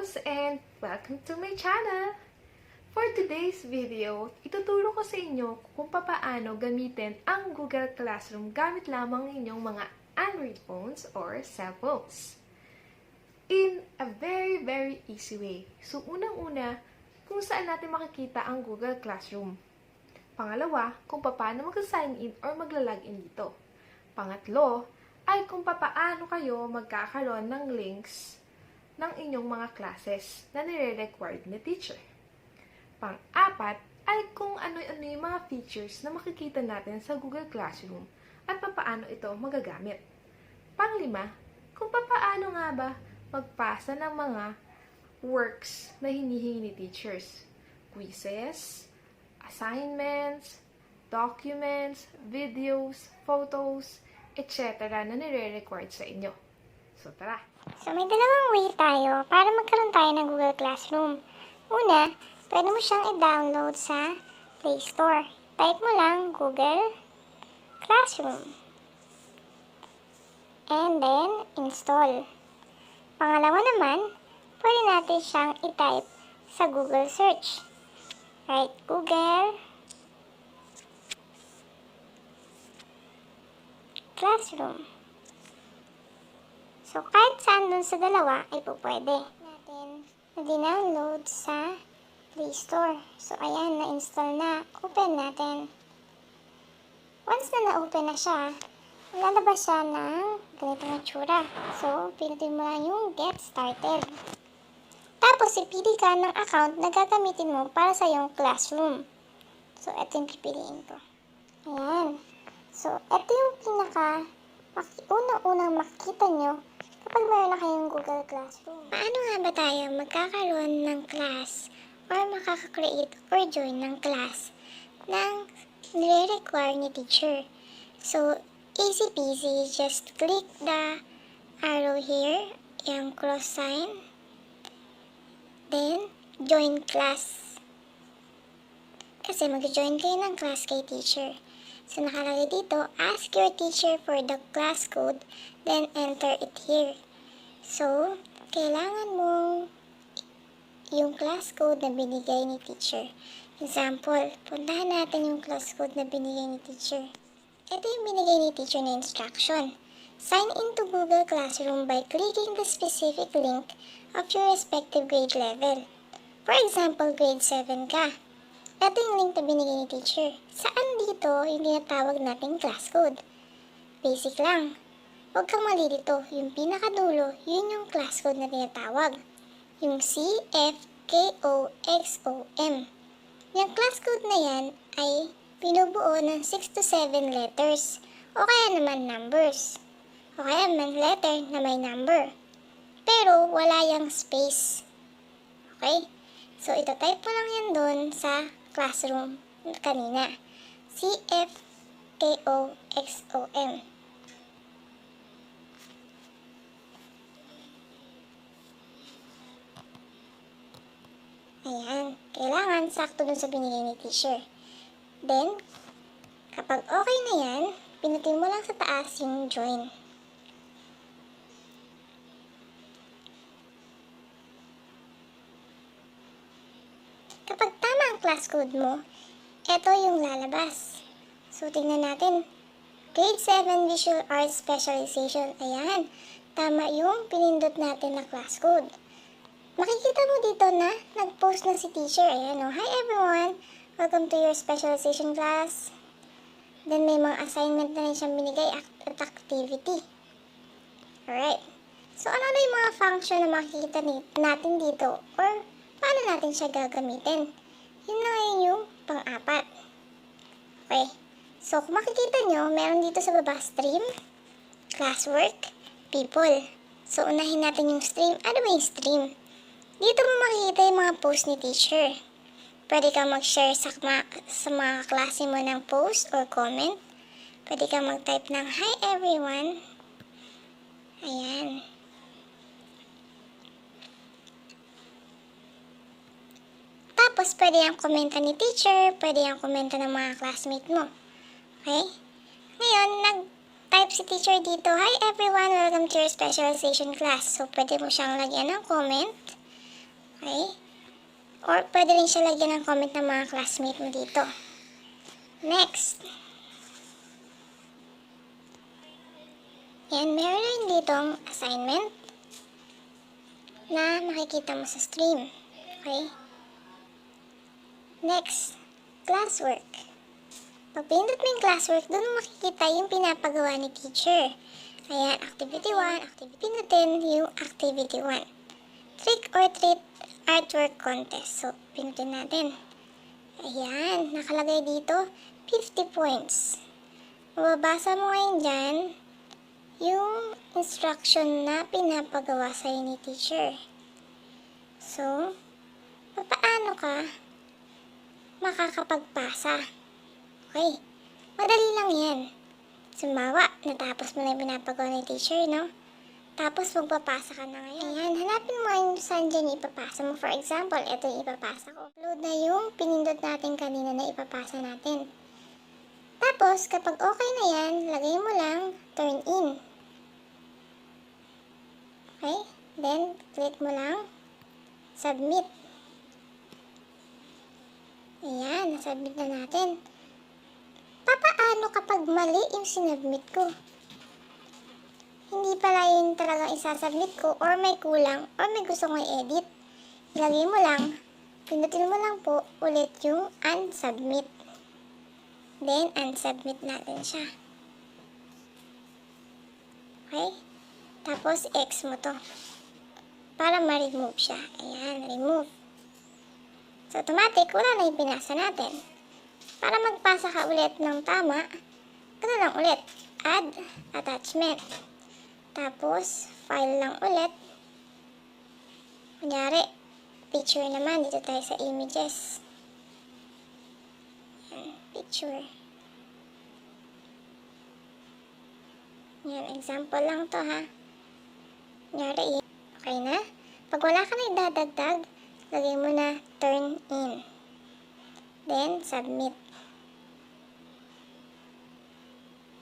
Loves and welcome to my channel! For today's video, ituturo ko sa inyo kung paano gamitin ang Google Classroom gamit lamang inyong mga Android phones or cellphones. In a very easy way. So, unang-una, kung saan natin makikita ang Google Classroom. Pangalawa, kung paano mag-sign in or magla-login dito. Pangatlo, ay kung paano kayo magkakaroon ng links ng inyong mga classes na nire-required ni teacher. Pang-apat ay kung ano-ano yung mga features na makikita natin sa Google Classroom at paano ito magagamit. Pang-lima, kung paano nga ba magpasa ng mga works na hinihingi ni teachers. Quizzes, assignments, documents, videos, photos, etc. na nire-required sa inyo. So, tara! So, may dalawang way tayo para magkaroon tayo ng Google Classroom. Una, pwede mo siyang i-download sa Play Store. Type mo lang Google Classroom. And then, install. Pangalawa naman, pwede natin siyang i-type sa Google Search. Write Google Classroom. So, kahit saan dun sa dalawa ay po pwede. Natin na-download sa Play Store. So, ayan, na-install na. Open natin. Once na na-open na siya, lalabas siya ng ganitong itsura. So, pinutin mo lang yung Get Started. Tapos, ipili ka ng account na gagamitin mo para sa iyong classroom. So, ito yung pipiliin ko. Ayan. So, ito yung unang makikita nyo kapag mayroon na kayong Google Classroom. Paano nga ba tayo magkakaroon ng class or makaka-create or join ng class ng nire-require ni teacher? So, easy peasy, just click the arrow here, yung cross sign, then join class. Kasi mag-join kayo ng class kay teacher. So, nakalagay dito, ask your teacher for the class code, then enter it here. So, kailangan mo yung class code na binigay ni teacher. Example, puntahan natin yung class code na binigay ni teacher. Ito yung binigay ni teacher na instruction. Sign into Google Classroom by clicking the specific link of your respective grade level. For example, grade 7 ka. Ito yung link na binigay ni teacher. Saan dito yung tinatawag nating class code? Basic lang. Huwag kang mali dito. Yung pinakadulo, yun yung class code na tinatawag. Yung CFKOXOM. Yung class code na yan ay pinubuo ng 6 to 7 letters o kaya naman numbers. O kaya naman letter na may number. Pero wala yung space. Okay? So, ito-type mo lang yan doon sa classroom kanina. CFKOXOM. Ayan. Kailangan sakto dun sa binigay ni teacher. Then, kapag okay na yan, pinutin mo lang sa taas yung join. Kapag tama ang class code mo, ito yung lalabas. So, tingnan natin. Grade 7 Visual Arts Specialization. Ayan. Tama yung pinindot natin na class code. Makikita mo dito na nag-post na si teacher. Ayan o. Hi everyone! Welcome to your specialization class. Then, may mga assignment na rin siyang binigay at activity. Alright. So, ano na yung mga function na makikita natin dito? Or, paano natin siya gagamitin? Yun na yung pang-apat. Okay. So, kung makikita nyo, meron dito sa baba stream, classwork, people. So, unahin natin yung stream. Ano ba yung stream? Dito mo makikita yung mga post ni teacher. Pwede kang mag-share sa mga klase mo ng post or comment. Pwede kang mag-type ng hi everyone. Ayan. Tapos, pwede yung komenta ni teacher, pwede yung komenta ng mga classmate mo. Okay? Ngayon, nag-type si teacher dito, hi everyone, welcome to your specialization class. So, pwede mo siyang lagyan ng comment. Okay? Or pwede rin siya lagyan ng comment ng mga classmate mo dito. Next. Yan, meron rin ditong assignment na makikita mo sa stream. Okay? Next, classwork. Pag pinindot mo yung classwork, doon mo makikita yung pinapagawa ni teacher. Ayan, activity 1, pindutin yung activity 1. Trick or treat artwork contest. So, pindutin natin. Ayan, nakalagay dito, 50 points. Mababasa mo ngayon dyan, yung instruction na pinapagawa sa'yo ni teacher. So, paano ka makakapagpasa? Okay, madali lang yan. Sumawa, natapos mo na yung pinapagawa ni teacher, no? Tapos magpapasa ka na ngayon. Ayan, hanapin mo yung saan dyan ipapasa mo. For example, ito yung ipapasa ko. Upload na yung pinindot natin kanina na ipapasa natin. Tapos, kapag okay na yan, lagay mo lang turn in. Okay? Then, click mo lang submit. Ayan, nasubmit na natin. Paano kapag mali yung sinubmit ko? Hindi pala yun talagang isasubmit ko or may kulang or may gusto kong i-edit. Ilagay mo lang, pindutin mo lang po ulit yung unsubmit. Then, unsubmit natin siya. Okay? Tapos, X mo to. Para ma-remove siya. Ayan, remove. So, automatic, wala na yung pinasa natin. Para magpasa ka ulit ng tama, ganoon lang ulit. Add attachment. Tapos, file lang ulit. Kunyari, picture naman. Dito tayo sa images. Yan, picture. Yan, example lang to ha. Kunyari, okay na. Pag wala ka na idadagdag, lagay mo na turn in. Then, submit.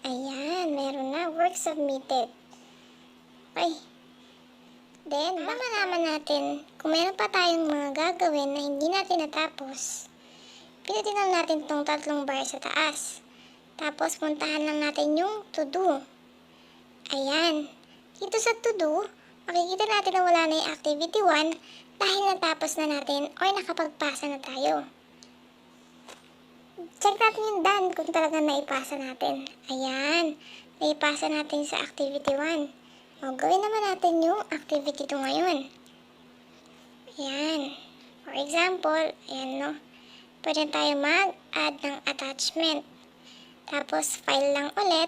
Ayan, meron na. Work submitted. Okay. Then, para malaman natin kung meron pa tayong mga gagawin na hindi natin natapos, pinutin lang natin itong 3 bar sa taas. Tapos, puntahan lang natin yung to do. Ayan. Dito sa to do, makikita natin na wala na yung activity 1 dahil natapos na natin o nakapagpasa na tayo. Check natin yung done kung talaga naipasa natin. Ayan, naipasa natin sa activity 1. O, gawin naman natin yung activity 2 ngayon. Ayan. For example, ayan no. Pwede tayo mag-add ng attachment. Tapos, file lang ulit.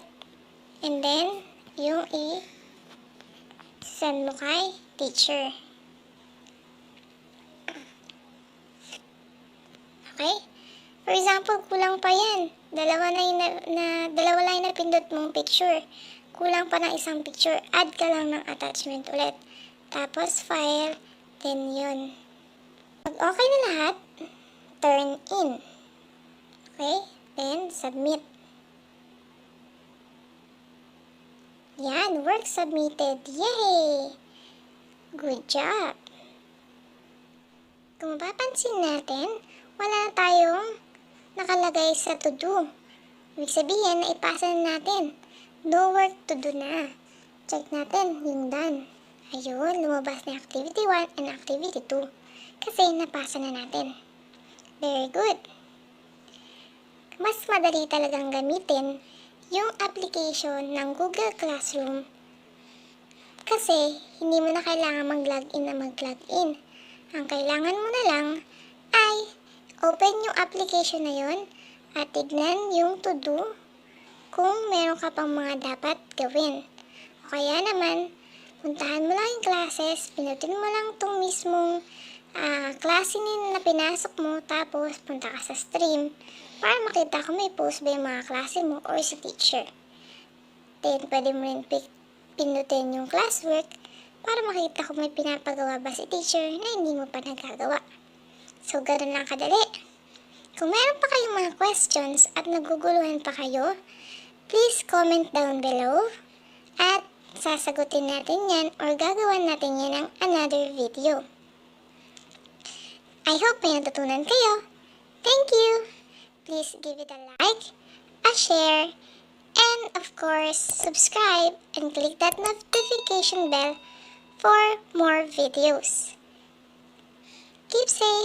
And then, yung i-send mo kay teacher. Okay? For example, kulang pa yan. Dalawa lang na pindot mong picture. Kulang pa ng isang picture. Add ka lang ng attachment ulit. Tapos, file. Then, yun. Pag okay na lahat, turn in. Okay? Then, submit. Yan. Work submitted. Yay! Good job! Kung mapapansin natin, wala tayong nakalagay sa to do. Ibig sabihin na ipasa na natin. No work to do na. Check natin yung done. Ayun, lumabas na activity 1 and activity 2. Kasi napasa na natin. Very good. Mas madali talagang gamitin yung application ng Google Classroom kasi hindi mo na kailangan mag-login na mag-login. Ang kailangan mo na lang ay open yung application na yun at tignan yung to do kung meron ka pang mga dapat gawin. O kaya naman, puntahan mo lang yung classes, pinutin mo lang itong mismong klase na pinasok mo, tapos punta ka sa stream para makita kung may post ba yung mga klase mo or si teacher. Then, pwede mo rin pinutin yung classwork para makita kung may pinapagawa ba si teacher na hindi mo pa nagagawa. So, ganoon lang kadali. Kung meron pa kayong mga questions at naguguluhan pa kayo, please comment down below at sasagutin natin yan or gagawan natin yan ng another video. I hope may natutunan kayo. Thank you! Please give it a like, a share, and of course, subscribe and click that notification bell for more videos. Keep safe!